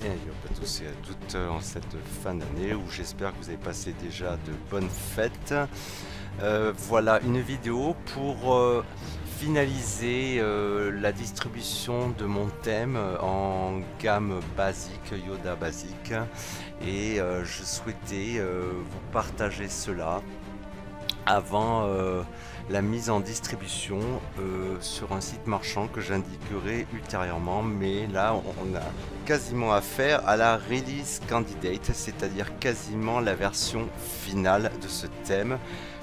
Et pas tous et à toutes en cette fin d'année où j'espère que vous avez passé déjà de bonnes fêtes. Voilà une vidéo pour finaliser la distribution de mon thème en gamme basique, Yoda basique. Et je souhaitais vous partager cela avant la mise en distribution sur un site marchand que j'indiquerai ultérieurement, mais là on a quasiment affaire à la release candidate, c'est-à-dire quasiment la version finale de ce thème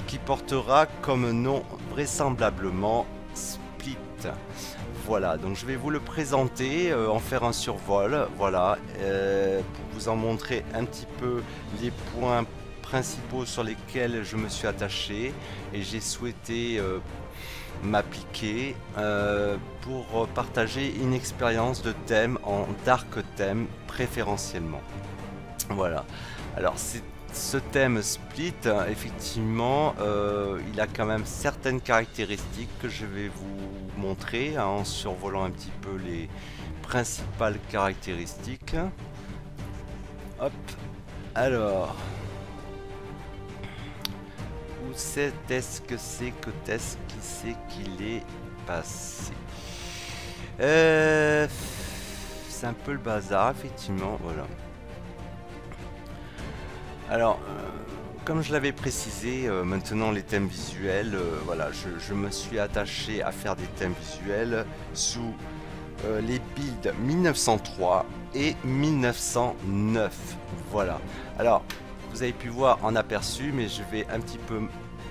qui portera comme nom vraisemblablement Split. Voilà, donc je vais vous le présenter, en faire un survol, voilà, pour vous en montrer un petit peu les points principaux sur lesquels je me suis attaché et j'ai souhaité m'appliquer pour partager une expérience de thème en dark thème préférentiellement. Voilà, alors ce thème Split, effectivement, il a quand même certaines caractéristiques que je vais vous montrer hein, en survolant un petit peu les principales caractéristiques. Hop, alors, où est-ce que c'est que est-ce qui c'est qu'il est passé? C'est un peu le bazar, effectivement, voilà. Alors, comme je l'avais précisé, maintenant les thèmes visuels, voilà, je me suis attaché à faire des thèmes visuels sous les builds 1903 et 1909. Voilà. Alors, vous avez pu voir en aperçu, mais je vais un petit peu,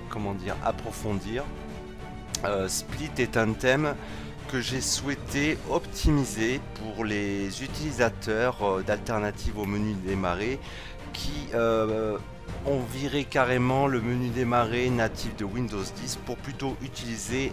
comment dire, approfondir. Split est un thème que j'ai souhaité optimiser pour les utilisateurs d'alternatives au menu démarrer qui ont viré carrément le menu démarrer natif de Windows 10 pour plutôt utiliser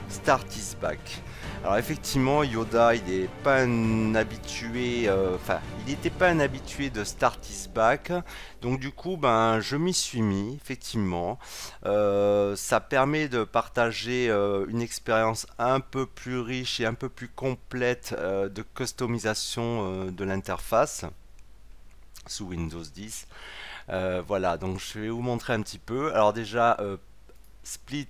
Start is Back. Alors effectivement, Yoda, il n'est pas un habitué, il n'était pas un habitué de Start is Back, donc du coup, ben, je m'y suis mis, effectivement. Ça permet de partager une expérience un peu plus riche et un peu plus complète de customisation de l'interface sous Windows 10. Voilà, donc je vais vous montrer un petit peu. Alors déjà, Split.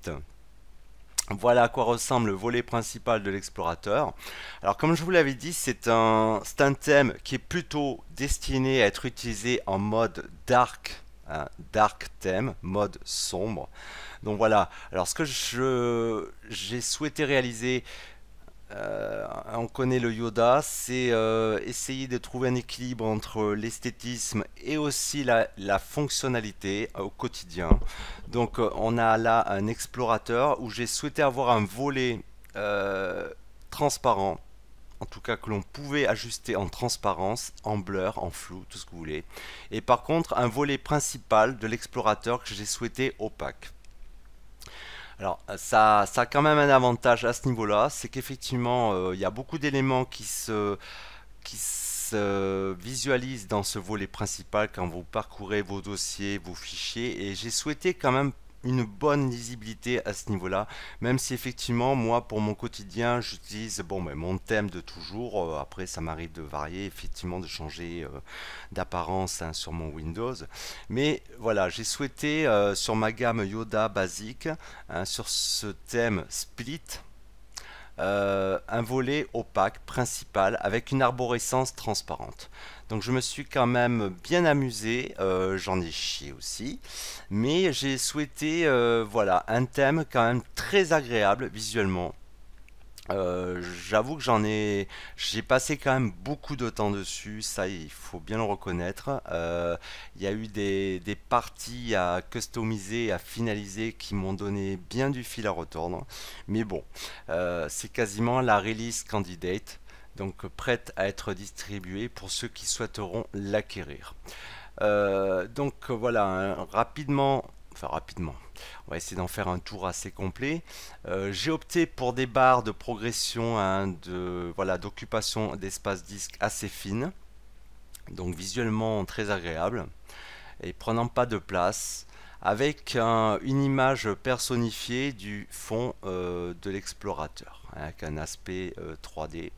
Voilà à quoi ressemble le volet principal de l'explorateur. Alors comme je vous l'avais dit, c'est un thème qui est plutôt destiné à être utilisé en mode dark, hein, dark theme, mode sombre. Donc voilà, alors ce que j'ai souhaité réaliser, on connaît le Yoda, c'est essayer de trouver un équilibre entre l'esthétisme et aussi la fonctionnalité au quotidien. Donc on a là un explorateur où j'ai souhaité avoir un volet transparent, en tout cas que l'on pouvait ajuster en transparence, en blur, en flou, tout ce que vous voulez. Et par contre un volet principal de l'explorateur que j'ai souhaité opaque. Alors, ça a quand même un avantage à ce niveau-là, c'est qu'effectivement, il y a beaucoup d'éléments qui se visualisent dans ce volet principal quand vous parcourez vos dossiers, vos fichiers, et j'ai souhaité quand même une bonne lisibilité à ce niveau-là, même si effectivement, moi, pour mon quotidien, j'utilise bon, ben, mon thème de toujours. Après, ça m'arrive de varier, effectivement, de changer d'apparence hein, sur mon Windows. Mais voilà, j'ai souhaité sur ma gamme Yoda basique, hein, sur ce thème Split, un volet opaque principal avec une arborescence transparente. Donc je me suis quand même bien amusé, j'en ai chié aussi, mais j'ai souhaité voilà un thème quand même très agréable visuellement. J'avoue que j'ai passé quand même beaucoup de temps dessus, ça il faut bien le reconnaître. Il y a eu des parties à customiser, à finaliser qui m'ont donné bien du fil à retordre. Mais bon, c'est quasiment la release candidate, donc prête à être distribuée pour ceux qui souhaiteront l'acquérir. Donc voilà, hein, rapidement, on va essayer d'en faire un tour assez complet. J'ai opté pour des barres de progression hein, voilà, d'occupation d'espace disque assez fines, donc visuellement très agréable et prenant pas de place, avec une image personnifiée du fond de l'explorateur, hein, avec un aspect 3D.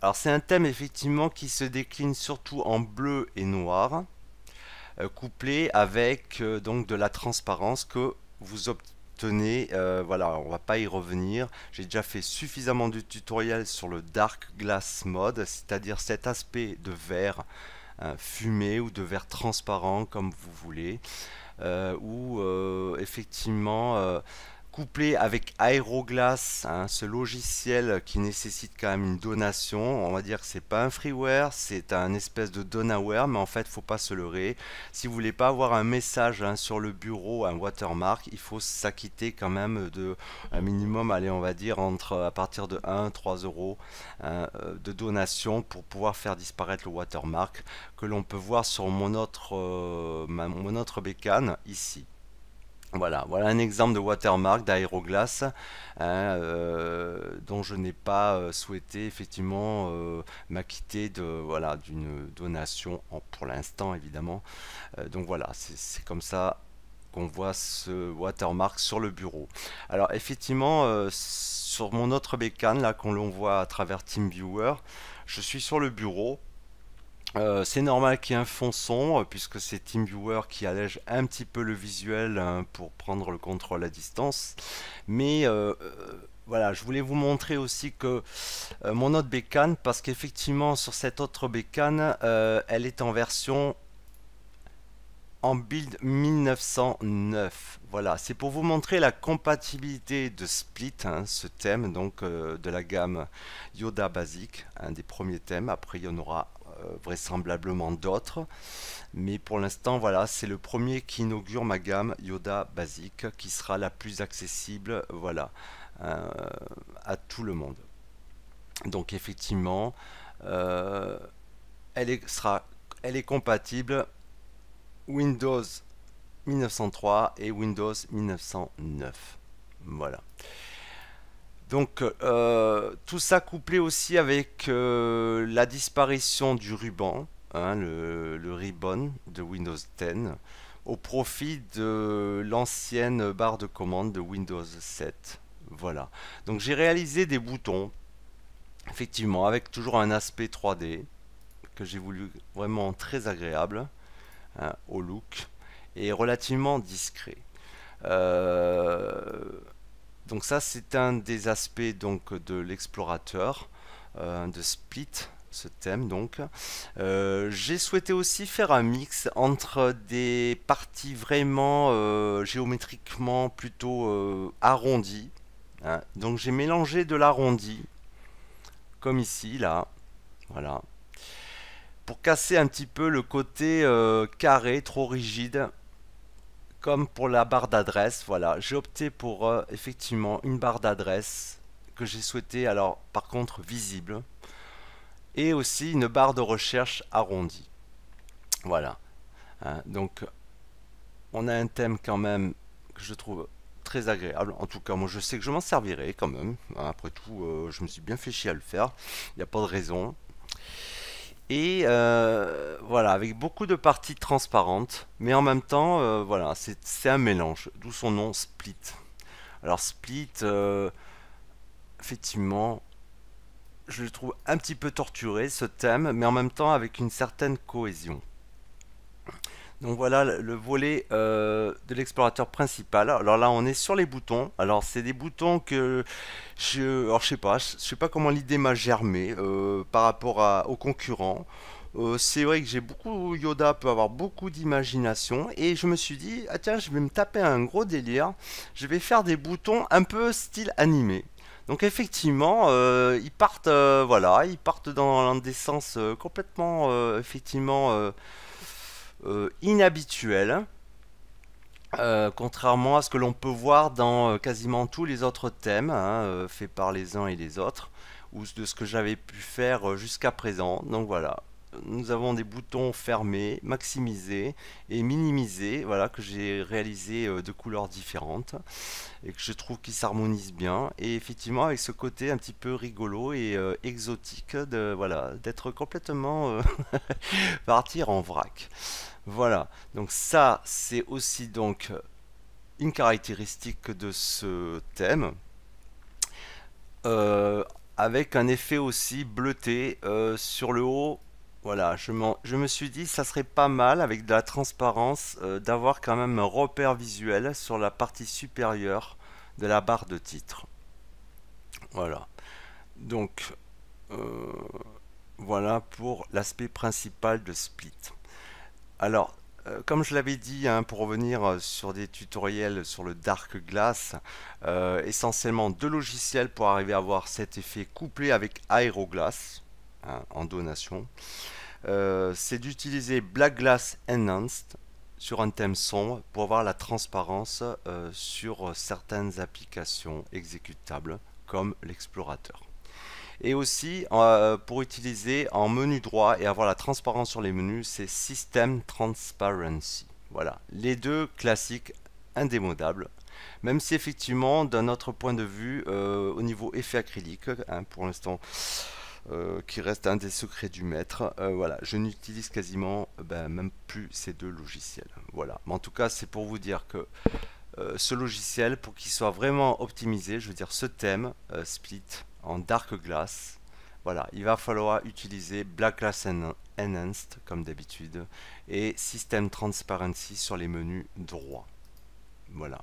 Alors c'est un thème effectivement qui se décline surtout en bleu et noir, couplé avec donc de la transparence que vous obtenez. Voilà, on va pas y revenir. J'ai déjà fait suffisamment de tutoriels sur le Dark Glass Mode, c'est-à-dire cet aspect de verre fumé ou de verre transparent comme vous voulez, où effectivement couplé avec Aeroglass, hein, ce logiciel qui nécessite quand même une donation. On va dire que c'est pas un freeware, c'est un espèce de donaware, mais en fait faut pas se leurrer. Si vous voulez pas avoir un message hein, sur le bureau, un watermark, il faut s'acquitter quand même de un minimum, allez on va dire entre à partir de 1-3 euros hein, de donation pour pouvoir faire disparaître le watermark que l'on peut voir sur mon autre bécane ici. Voilà, voilà un exemple de watermark d'Aeroglass hein, dont je n'ai pas souhaité effectivement m'acquitter de voilà d'une donation pour l'instant évidemment. Donc voilà, c'est comme ça qu'on voit ce watermark sur le bureau. Alors effectivement sur mon autre bécane là qu'on l'on voit à travers TeamViewer, je suis sur le bureau. C'est normal qu'il y ait un fond sombre puisque c'est TeamViewer qui allège un petit peu le visuel hein, pour prendre le contrôle à distance. Mais voilà, je voulais vous montrer aussi que mon autre bécane, parce qu'effectivement sur cette autre bécane, elle est en version en build 1909. Voilà, c'est pour vous montrer la compatibilité de Split, hein, ce thème donc de la gamme Yoda Basic, un des premiers thèmes. Après il y en aura vraisemblablement d'autres, mais pour l'instant voilà, c'est le premier qui inaugure ma gamme Yoda Basic, qui sera la plus accessible, voilà, à tout le monde. Donc effectivement, elle est compatible Windows 1903 et Windows 1909. Voilà. Donc tout ça couplé aussi avec la disparition du ruban, hein, le ribbon de Windows 10 au profit de l'ancienne barre de commande de Windows 7. Voilà. Donc j'ai réalisé des boutons, effectivement, avec toujours un aspect 3D que j'ai voulu vraiment très agréable hein, au look et relativement discret. Donc ça c'est un des aspects donc de l'explorateur de Split, ce thème donc. J'ai souhaité aussi faire un mix entre des parties vraiment géométriquement plutôt arrondies hein. Donc j'ai mélangé de l'arrondi comme ici là, voilà, pour casser un petit peu le côté carré trop rigide. Comme pour la barre d'adresse, voilà, j'ai opté pour effectivement une barre d'adresse que j'ai souhaité alors par contre visible et aussi une barre de recherche arrondie. Voilà, hein, donc on a un thème quand même que je trouve très agréable. En tout cas, moi je sais que je m'en servirai quand même. Hein, après tout, je me suis bien fait chier à le faire. Il n'y a pas de raison. Et voilà, avec beaucoup de parties transparentes, mais en même temps, voilà, c'est un mélange, d'où son nom Split. Alors Split, effectivement, je le trouve un petit peu torturé ce thème, mais en même temps avec une certaine cohésion. Donc voilà le volet de l'explorateur principal. Alors là on est sur les boutons. Alors c'est des boutons que alors je sais pas comment l'idée m'a germé par rapport aux concurrents. C'est vrai que j'ai beaucoup, Yoda peut avoir beaucoup d'imagination et je me suis dit ah tiens je vais me taper un gros délire. Je vais faire des boutons un peu style animé. Donc effectivement, ils partent, voilà, ils partent dans des sens complètement, effectivement, inhabituel, contrairement à ce que l'on peut voir dans quasiment tous les autres thèmes hein, faits par les uns et les autres, ou de ce que j'avais pu faire jusqu'à présent. Donc voilà, nous avons des boutons fermés, maximisés et minimisés, voilà, que j'ai réalisé de couleurs différentes et que je trouve qu'ils s'harmonisent bien. Et effectivement, avec ce côté un petit peu rigolo et exotique de voilà, d'être complètement partir en vrac. Voilà, donc ça c'est aussi donc une caractéristique de ce thème. avec un effet aussi bleuté sur le haut. Voilà, je me suis dit ça serait pas mal avec de la transparence d'avoir quand même un repère visuel sur la partie supérieure de la barre de titre. Voilà. Donc euh, voilà pour l'aspect principal de Split. Alors, comme je l'avais dit, hein, pour revenir sur des tutoriels sur le Dark Glass, essentiellement deux logiciels pour arriver à avoir cet effet couplé avec Aeroglass, hein, en donation. C'est d'utiliser Black Glass Enhanced sur un thème sombre pour avoir la transparence sur certaines applications exécutables comme l'explorateur. Et aussi, pour utiliser en menu droit et avoir la transparence sur les menus, c'est System Transparency. Voilà, les deux classiques indémodables. Même si effectivement, d'un autre point de vue, au niveau effet acrylique, hein, pour l'instant, qui reste un des secrets du maître, voilà, je n'utilise quasiment même plus ces deux logiciels. Voilà, mais en tout cas, c'est pour vous dire que ce logiciel, pour qu'il soit vraiment optimisé, je veux dire ce thème Split en Dark Glass, voilà, il va falloir utiliser Black Glass Enhanced comme d'habitude et System Transparency sur les menus droits. Voilà.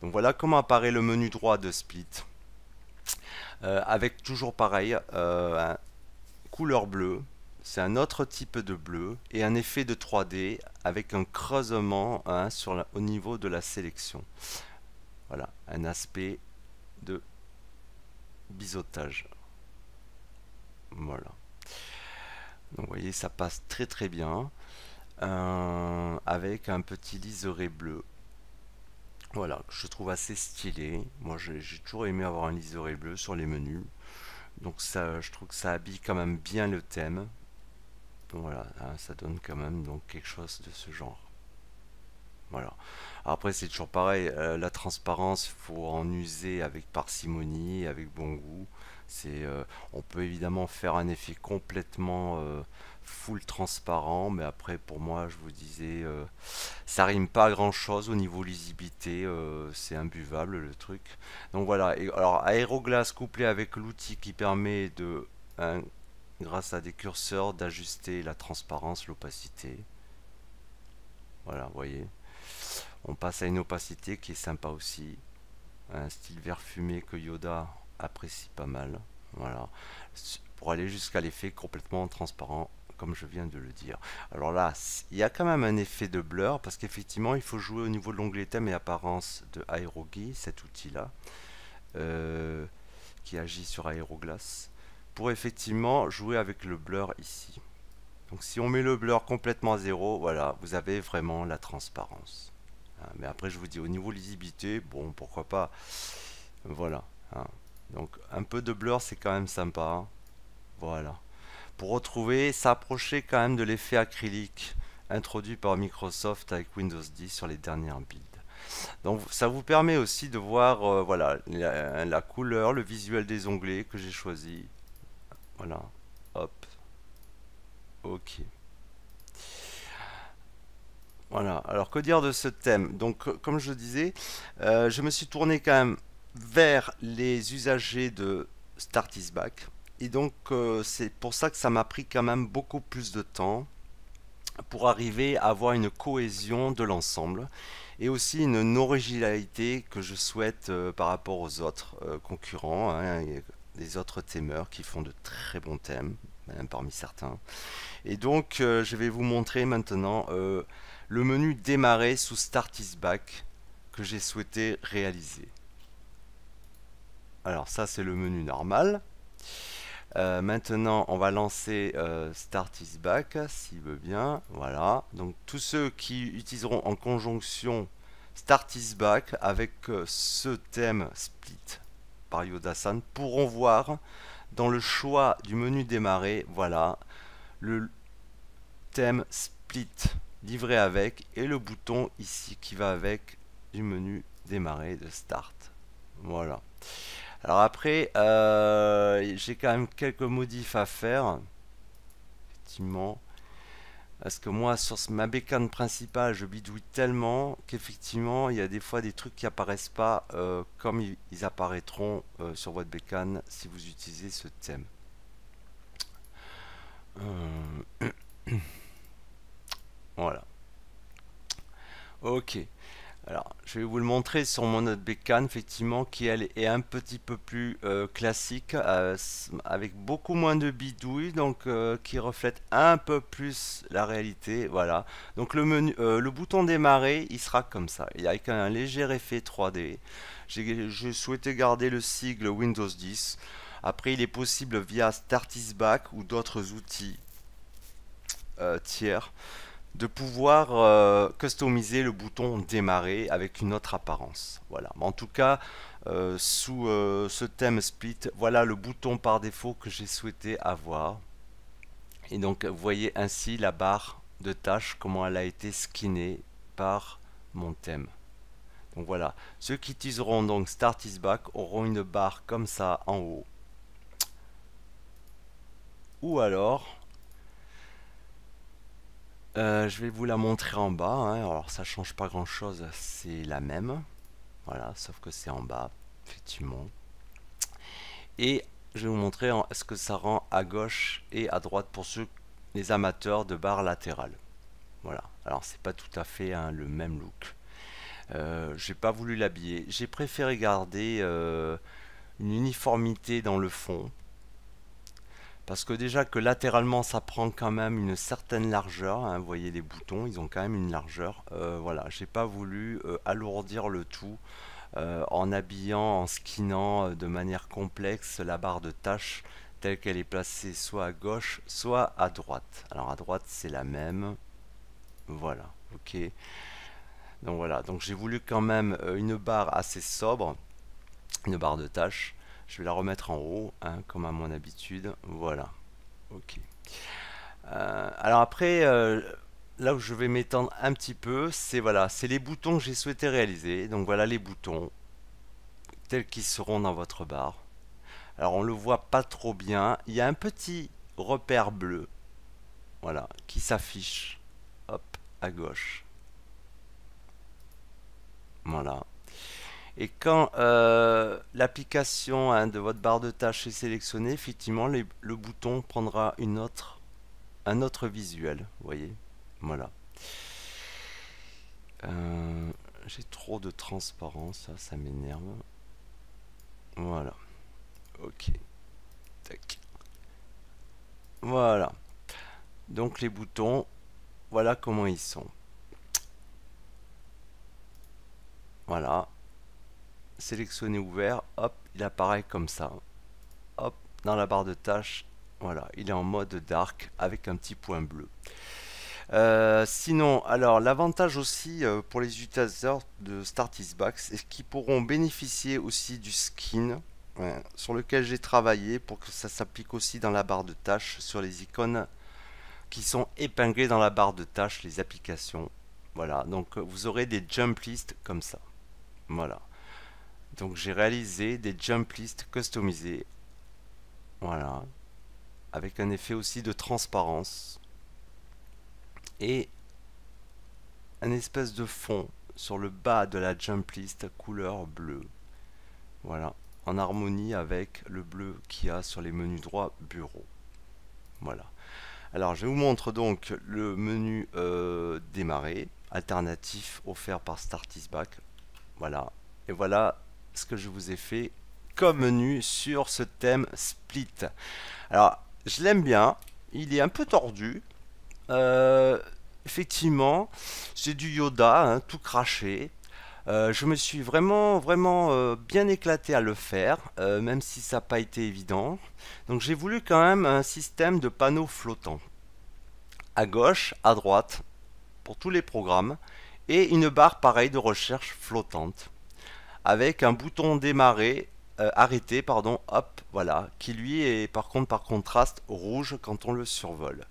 Donc voilà comment apparaît le menu droit de Split. Avec toujours pareil, couleur bleue, c'est un autre type de bleu et un effet de 3D avec un creusement, hein, au niveau de la sélection. Voilà, un aspect de biseautage. Voilà. Donc vous voyez, ça passe très très bien avec un petit liseré bleu. Voilà, je trouve assez stylé. Moi, j'ai toujours aimé avoir un liseré bleu sur les menus. Donc ça, je trouve que ça habille quand même bien le thème. Donc voilà, hein, ça donne quand même donc quelque chose de ce genre. Voilà. Après, c'est toujours pareil, la transparence, il faut en user avec parcimonie, avec bon goût. On peut évidemment faire un effet complètement full transparent, mais après, pour moi, je vous disais, ça rime pas à grand chose au niveau lisibilité, c'est imbuvable le truc. Donc voilà. Et alors, Aeroglass couplé avec l'outil qui permet de, hein, grâce à des curseurs, d'ajuster la transparence, l'opacité. Voilà, vous voyez. On passe à une opacité qui est sympa aussi. Un style vert fumé que Yoda apprécie pas mal. Voilà. Pour aller jusqu'à l'effet complètement transparent, comme je viens de le dire. Alors là, il y a quand même un effet de blur, parce qu'effectivement, il faut jouer au niveau de l'onglet thème et apparence de Aerogui, cet outil-là, qui agit sur Aeroglass, pour effectivement jouer avec le blur ici. Donc si on met le blur complètement à zéro, voilà, vous avez vraiment la transparence. Mais après, je vous dis, au niveau lisibilité, bon, pourquoi pas. Voilà. Hein. Donc, un peu de blur, c'est quand même sympa. Hein. Voilà. Pour retrouver, s'approcher quand même de l'effet acrylique introduit par Microsoft avec Windows 10 sur les dernières builds. Donc, ça vous permet aussi de voir, voilà, la couleur, le visuel des onglets que j'ai choisi. Voilà. Hop. Ok. Voilà, alors que dire de ce thème? Donc, comme je disais, je me suis tourné quand même vers les usagers de Start is Back. Et donc, c'est pour ça que ça m'a pris quand même beaucoup plus de temps pour arriver à avoir une cohésion de l'ensemble et aussi une originalité que je souhaite par rapport aux autres concurrents, hein, et des autres thèmeurs qui font de très bons thèmes, même parmi certains. Et donc, je vais vous montrer maintenant le menu démarrer sous Start is Back que j'ai souhaité réaliser. Alors ça, c'est le menu normal. Maintenant, on va lancer Start is Back, s'il veut bien. Voilà. Donc tous ceux qui utiliseront en conjonction Start is Back avec ce thème Split par Yoda-san pourront voir dans le choix du menu démarrer, voilà, le thème Split livré avec et le bouton ici qui va avec du menu démarrer de Start. Voilà. Alors après, j'ai quand même quelques modifs à faire. Effectivement. Parce que moi, sur ma bécane principale, je bidouille tellement qu'effectivement, il y a des fois des trucs qui apparaissent pas comme ils apparaîtront sur votre bécane si vous utilisez ce thème. Euh, Voilà. Ok. Alors, je vais vous le montrer sur mon autre bécane, effectivement, qui elle est un petit peu plus classique, avec beaucoup moins de bidouilles, donc qui reflète un peu plus la réalité. Voilà. Donc le menu, le bouton démarrer, il sera comme ça, et avec un léger effet 3D. J'ai souhaité garder le sigle Windows 10. Après, il est possible via Start is Back ou d'autres outils tiers de pouvoir customiser le bouton démarrer avec une autre apparence. Voilà. En tout cas, sous ce thème split, voilà le bouton par défaut que j'ai souhaité avoir. Et donc, vous voyez ainsi la barre de tâches, comment elle a été skinnée par mon thème. Donc voilà, ceux qui utiliseront donc Start is Back auront une barre comme ça en haut. Ou alors, je vais vous la montrer en bas, hein. Alors ça change pas grand chose, c'est la même. Voilà, sauf que c'est en bas, effectivement. Et je vais vous montrer ce que ça rend à gauche et à droite pour ceux, les amateurs de barres latérales. Voilà, alors c'est pas tout à fait hein, le même look. J'ai pas voulu l'habiller, j'ai préféré garder une uniformité dans le fond. Parce que déjà que latéralement ça prend quand même une certaine largeur, hein, vous voyez les boutons, ils ont quand même une largeur. Voilà, j'ai pas voulu alourdir le tout en habillant, en skinnant de manière complexe la barre de tâches telle qu'elle est placée soit à gauche, soit à droite. Alors à droite c'est la même, voilà, ok. Donc voilà, donc j'ai voulu quand même une barre assez sobre, une barre de tâches. Je vais la remettre en haut, hein, comme à mon habitude. Voilà. Ok. Alors après, là où je vais m'étendre un petit peu, c'est voilà, c'est les boutons que j'ai souhaité réaliser. Donc voilà les boutons tels qu'ils seront dans votre barre. Alors on le voit pas trop bien. Il y a un petit repère bleu, voilà, qui s'affiche, hop, à gauche. Voilà. Et quand l'application hein, de votre barre de tâches est sélectionnée, effectivement, le bouton prendra un autre visuel. Vous voyez? Voilà. J'ai trop de transparence, ça m'énerve. Voilà. Ok. Tac. Voilà. Donc les boutons, voilà comment ils sont. Voilà. Sélectionner ouvert, hop, il apparaît comme ça. Hop, dans la barre de tâches, voilà, il est en mode dark avec un petit point bleu. Sinon, alors l'avantage aussi pour les utilisateurs de Start is Back, c'est qu'ils pourront bénéficier aussi du skin sur lequel j'ai travaillé pour que ça s'applique aussi dans la barre de tâches sur les icônes qui sont épinglées dans la barre de tâches, les applications. Voilà, donc vous aurez des jump lists comme ça. Voilà. Donc j'ai réalisé des jump lists customisés. Voilà. Avec un effet aussi de transparence. Et un espèce de fond sur le bas de la jump list couleur bleue. Voilà. En harmonie avec le bleu qu'il y a sur les menus droits bureau. Voilà. Alors je vous montre donc le menu démarrer, alternatif offert par Start is Back. Voilà. Et voilà ce que je vous ai fait comme menu sur ce thème split. Alors, je l'aime bien. Il est un peu tordu. Effectivement, c'est du Yoda, hein, tout craché. Je me suis vraiment bien éclaté à le faire, même si ça n'a pas été évident. Donc j'ai voulu quand même un système de panneaux flottants. À gauche, à droite, pour tous les programmes. Et une barre pareille de recherche flottante. Avec un bouton démarrer, arrêter, pardon, hop, voilà, qui lui est par contre par contraste rouge quand on le survole.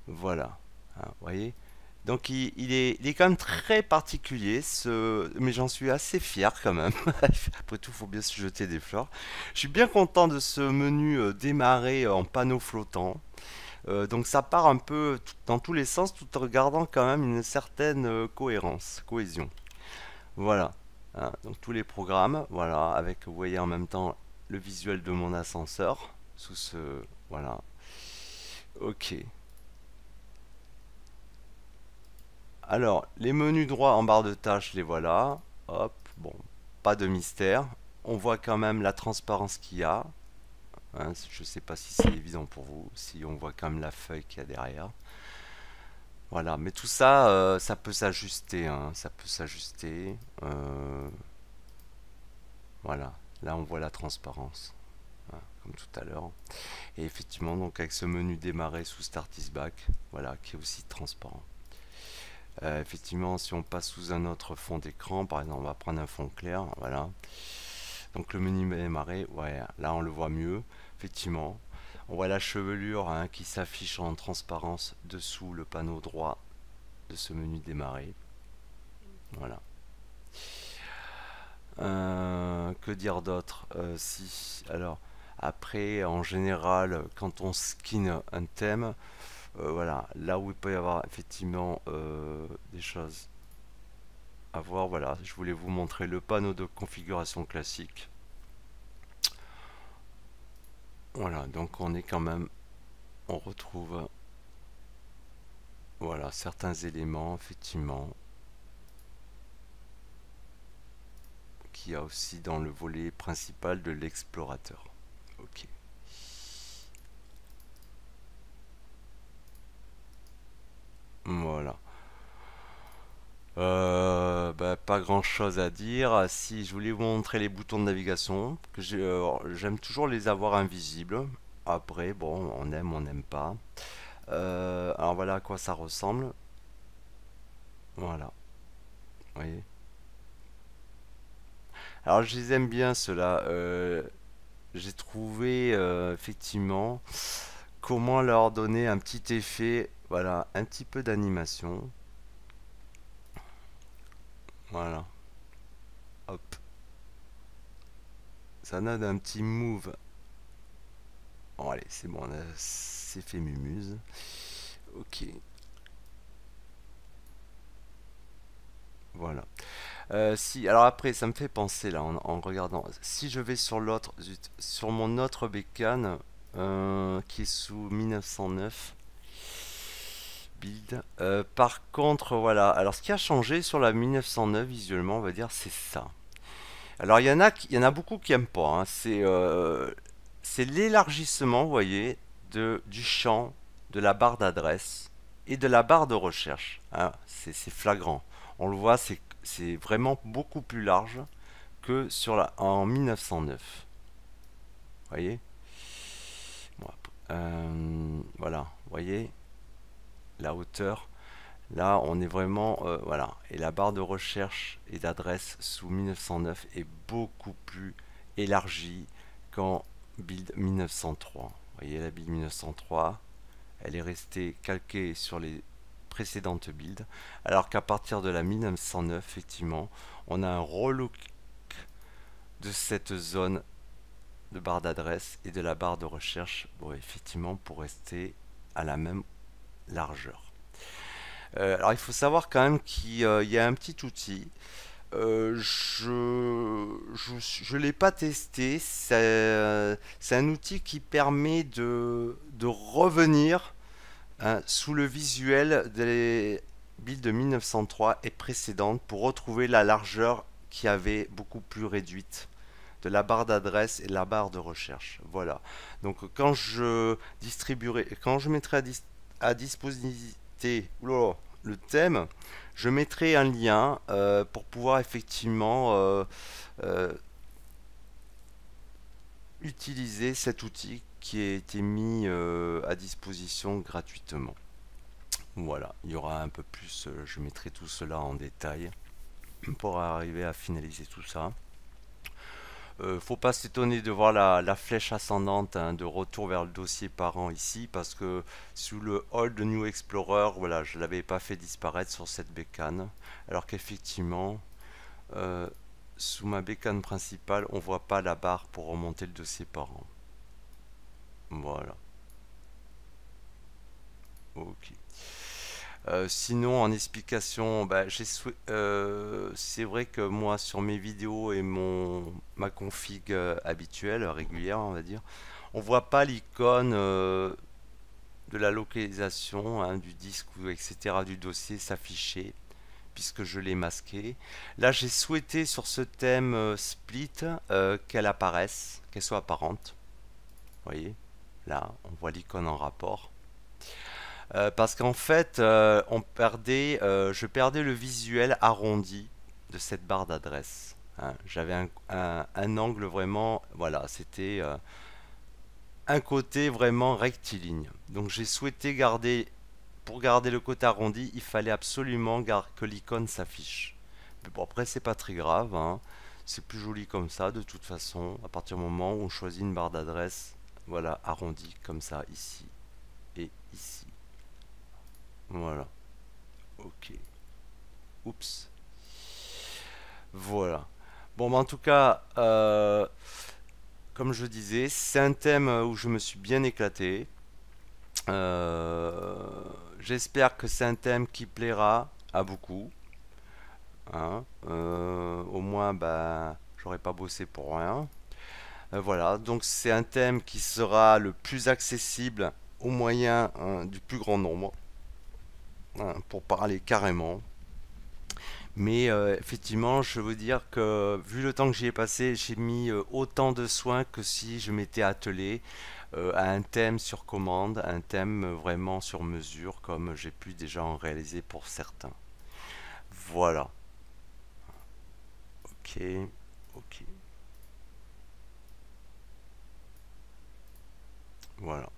Voilà, hein, vous voyez. Donc il est quand même très particulier, mais j'en suis assez fier quand même. Après tout, il faut bien se jeter des fleurs. Je suis bien content de ce menu démarrer en panneau flottant. Donc ça part un peu dans tous les sens tout en gardant quand même une certaine cohésion. Voilà. Hein, donc tous les programmes, voilà, avec vous voyez en même temps le visuel de mon ascenseur sous ce voilà. Ok. Alors, les menus droits en barre de tâches, les voilà. Hop, bon, pas de mystère. On voit quand même la transparence qu'il y a. Hein, je ne sais pas si c'est évident pour vous, si on voit quand même la feuille qu'il y a derrière. Voilà, mais tout ça, ça peut s'ajuster, hein, ça peut s'ajuster. Voilà, là on voit la transparence, hein, comme tout à l'heure. Et effectivement, donc avec ce menu démarrer sous Start is Back, voilà, qui est aussi transparent. Effectivement, si on passe sous un autre fond d'écran, par exemple, on va prendre un fond clair, voilà. Donc le menu démarrer, ouais, là on le voit mieux, effectivement. On voit la chevelure hein, qui s'affiche en transparence dessous le panneau droit de ce menu démarrer. Voilà. Que dire d'autre si, alors, après, en général, quand on skin un thème, voilà, là où il peut y avoir effectivement des choses à voir, voilà, je voulais vous montrer le panneau de configuration classique. Voilà, donc on est quand même, on retrouve, voilà, certains éléments, effectivement, qu'il y a aussi dans le volet principal de l'explorateur. Ok. Voilà. Pas grand chose à dire. Si je voulais vous montrer les boutons de navigation, que j'aime toujours les avoir invisibles. Après, bon, on n'aime pas. Alors voilà à quoi ça ressemble. Voilà, vous voyez. Alors je les aime bien ceux-là. J'ai trouvé effectivement comment leur donner un petit effet, voilà, un petit peu d'animation. Voilà, hop. Ça donne un petit move. Bon, allez, c'est bon, c'est fait mumuse. Ok, voilà. Si, alors après, ça me fait penser là en regardant. Si je vais sur l'autre, sur mon autre bécane qui est sous 1909 build. Par contre, voilà. Alors, ce qui a changé sur la 1909 visuellement, on va dire, c'est ça. Alors, il y en a beaucoup qui aiment pas. Hein. C'est l'élargissement, vous voyez, du champ de la barre d'adresse et de la barre de recherche. Hein. C'est flagrant. On le voit, c'est vraiment beaucoup plus large que en 1909. Vous voyez? Bon, voilà, vous voyez la hauteur. Là, on est vraiment, voilà. Et la barre de recherche et d'adresse sous 1909 est beaucoup plus élargie qu'en build 1903. Vous voyez la build 1903, elle est restée calquée sur les précédentes builds, alors qu'à partir de la 1909, effectivement, on a un relook de cette zone de barre d'adresse et de la barre de recherche, bon, effectivement, pour rester à la même largeur. Alors il faut savoir quand même qu'il y a un petit outil. Je l'ai pas testé. C'est un outil qui permet de revenir hein, sous le visuel des builds de 1903 et précédentes pour retrouver la largeur qui avait beaucoup plus réduite de la barre d'adresse et de la barre de recherche. Voilà. Donc quand je mettrai à disposition le thème, je mettrai un lien pour pouvoir effectivement euh, utiliser cet outil qui a été mis à disposition gratuitement. Voilà, il y aura un peu plus, je mettrai tout cela en détail pour arriver à finaliser tout ça. Faut pas s'étonner de voir la flèche ascendante hein, de retour vers le dossier parent ici parce que sous le All de New Explorer, voilà, je l'avais pas fait disparaître sur cette bécane. Alors qu'effectivement, euh, sous ma bécane principale, on voit pas la barre pour remonter le dossier parent. Voilà. Sinon, en explication, bah, c'est vrai que moi, sur mes vidéos et ma config habituelle, régulière, on va dire, on voit pas l'icône de la localisation hein, du disque ou etc. du dossier s'afficher puisque je l'ai masqué. Là, j'ai souhaité sur ce thème split qu'elle apparaisse, qu'elle soit apparente. Vous voyez, là, on voit l'icône en rapport. Parce qu'en fait, je perdais le visuel arrondi de cette barre d'adresse. Hein. J'avais un angle vraiment, voilà, c'était un côté vraiment rectiligne. Donc j'ai souhaité pour garder le côté arrondi, il fallait absolument que l'icône s'affiche. Mais bon, après, c'est pas très grave, hein. C'est plus joli comme ça, de toute façon, à partir du moment où on choisit une barre d'adresse, voilà, arrondie comme ça, ici et ici. Voilà. Ok. Oups. Voilà. Bon, bah, en tout cas, comme je disais, c'est un thème où je me suis bien éclaté. Euh, J'espère que c'est un thème qui plaira à beaucoup. Hein. Au moins, bah, j'aurais pas bossé pour rien. Voilà. Donc, c'est un thème qui sera le plus accessible au moyen du plus grand nombre. Hein, pour parler carrément. Mais effectivement, je veux dire que vu le temps que j'y ai passé, j'ai mis autant de soins que si je m'étais attelé à un thème sur commande, un thème vraiment sur mesure, comme j'ai pu déjà en réaliser pour certains. Voilà. Ok. Ok. Voilà.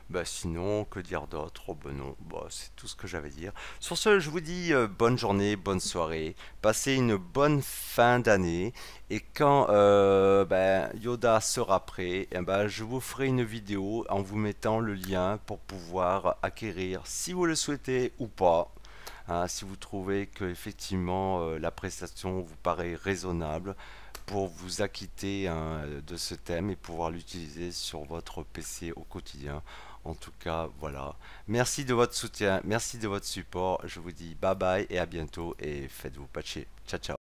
Bah sinon, que dire d'autre? Oh ben non, bah, c'est tout ce que j'avais à dire. Sur ce, je vous dis bonne journée, bonne soirée, passez une bonne fin d'année, et quand ben, Yoda sera prêt, eh ben, je vous ferai une vidéo en vous mettant le lien pour pouvoir acquérir, si vous le souhaitez ou pas, hein, si vous trouvez que effectivement la prestation vous paraît raisonnable, pour vous acquitter hein, de ce thème et pouvoir l'utiliser sur votre PC au quotidien. En tout cas, voilà. Merci de votre soutien, merci de votre support. Je vous dis bye bye et à bientôt et faites-vous patcher. Ciao, ciao.